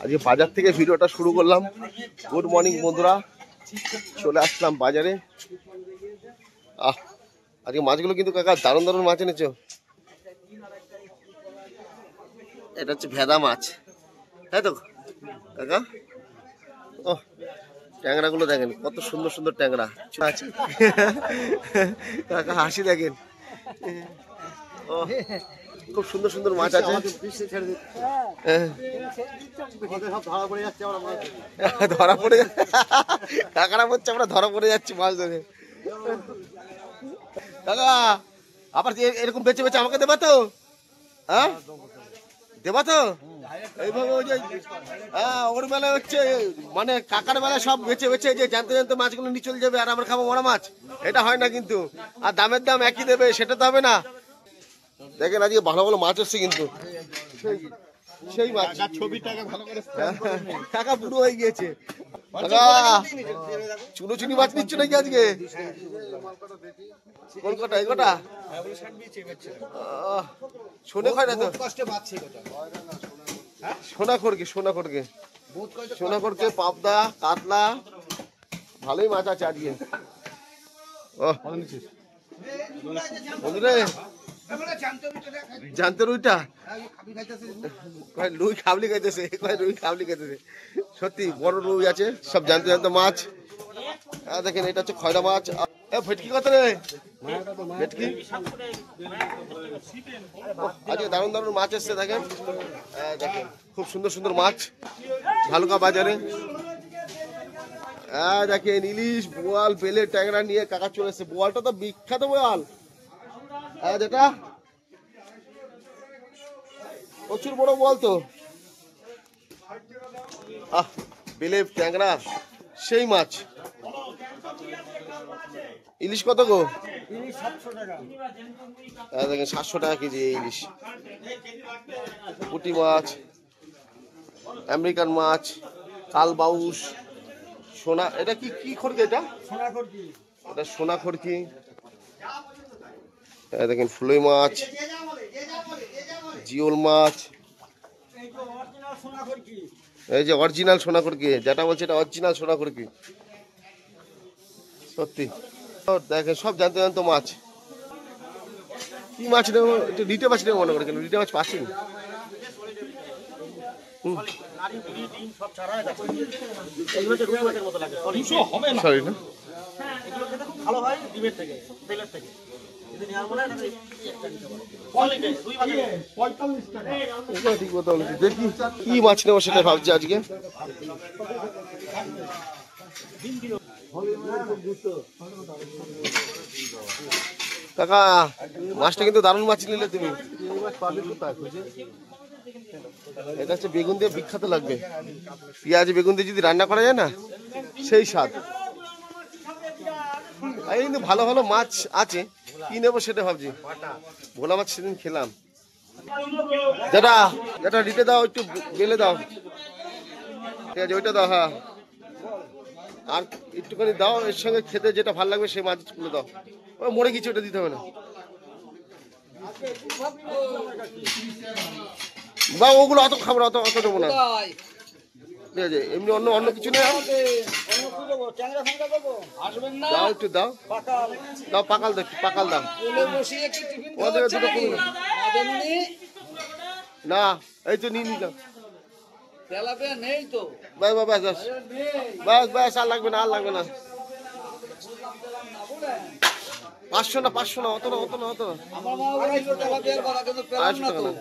আজকে বাজার থেকে ভিডিওটা শুরু করলাম। গুড মর্নিং বন্ধুরা, চলে আসলাম বাজারে। আজকে মাছগুলো কিন্তু কাকা দারুণ দারুণ মাছ এনেছো। এটা হচ্ছে ভেদা মাছ, তাই তো কাকা? ও ট্যাংরা গুলো দেখেন, কত সুন্দর সুন্দর ট্যাংরা আছে। কাকা হাসি দেখেন। ও খুব সুন্দর সুন্দর মাছ আছে। ধরা পড়ে কাকারা বলছে আমরা ধরা পড়ে যাচ্ছি মাছ ধরে। কাকা আবার এরকম বেঁচে বেঁচে আমাকে দেবা তো? হ্যাঁ দেবা তো? এইভাবে ওই যে ওর বেলায় হচ্ছে মানে কাকার বেলায় সব বেছে বেছে যে জানতে জানতে মাছগুলো নিয়ে চলে যাবে আর আমরা খাবো মরা মাছ। এটা হয় না কিন্তু, আর দামের দাম একই দেবে সেটা তো হবে না। দেখেন আজকে ভালো ভালো মাছ এসছে কিন্তু, সেই মাছ। ছবিটাকে ভালো করে কাকা পুরো হয়ে গিয়েছে। কাকা চুনো চুনি মাছ নিচ্ছ নাকি আজকে? কোন কটা? এই কটা শোনে খায় না তো? সোনা খড়কে সোনা খড়কে পাবদা কাতলা ভালোই মাছ আছে আজকে। জানতো রুইটা রুই খাবলি খাইতেছে, রুই খাবলি খাইতেছে। সত্যি বড় রুই আছে, সব জানতে জানতো মাছ। দেখেন এটা হচ্ছে খয়রা মাছ। ভেটকি কত রে? ভেটকি আজকে দারুণ দারুণ মাছ এসছে। দেখেন দেখেন খুব সুন্দর সুন্দর মাছ ঝালুকা বাজারে। দেখেন ইলিশ বোয়াল বেলে ট্যাংরা নিয়ে কাকা চলে এসছে। বোয়ালটা তো বিখ্যাত বোয়াল, যেটা প্রচুর বড় বোয়াল তো। বেলে ট্যাংরা সেই মাছ। ইলিশ কত গো? দেখেন 700 টাকা কেজি ইলিশ। পুঁটি মাছ, আমেরিকান মাছ, কালবাউস, সোনা। এটা কি কি খড়কি? এটা এটা সোনা খড়কি। দেখেন ফুলই মাছ, জিওল মাছ। এই যে অরিজিনাল সোনা খড়কি, যেটা বলছে এটা অরিজিনাল সোনা খড়কি। সত্যি দেখেন সব জানতে জানতো মাছ। কি মাছ নেব? একটু রিটে মাছ নেব মনে করে, কেন রিটে মাছ পাচ্ছি না। সরি না দেখি কি মাছ নেবো সেটা ভাবছি আজকে। কাকা মাছটা কিন্তু দারুণ মাছ নিলে তুমি। এটা হচ্ছে বেগুন দিয়ে বিখ্যাত লাগবে। পেঁয়াজ বেগুন দিয়ে যদি রান্না করা যায় না, সেই স্বাদ। কিন্তু ভালো ভালো মাছ আছে, কি নেবো সেটা ভাবছি। ভোলা মাছ সেদিন খেলাম। যেটা যেটা রিটে দাও, একটু বেলে দাও। ঠিক আছে ওইটা দাও। হ্যাঁ আর একটুখানি দাও, এর সঙ্গে খেতে যেটা ভালো লাগবে সেই মাছগুলো দাও। ওই মরে কিছু ওটা দিতে হবে না বা ওগুলো অত খাবো না, অত দেবো না। ঠিক আছে এমনি অন্য অন্য কিছু নেই। দাও একটু দাও, দাও পাকাল দাও, পাকাল দাও। না এই তো নিয়ে নিলাম। ব্যাস ব্যাস ব্যাস ব্যাস আর লাগবে না, আর লাগবে না। 500 না, 500 না, অত না, অত না, অত না। 500 টাকা না।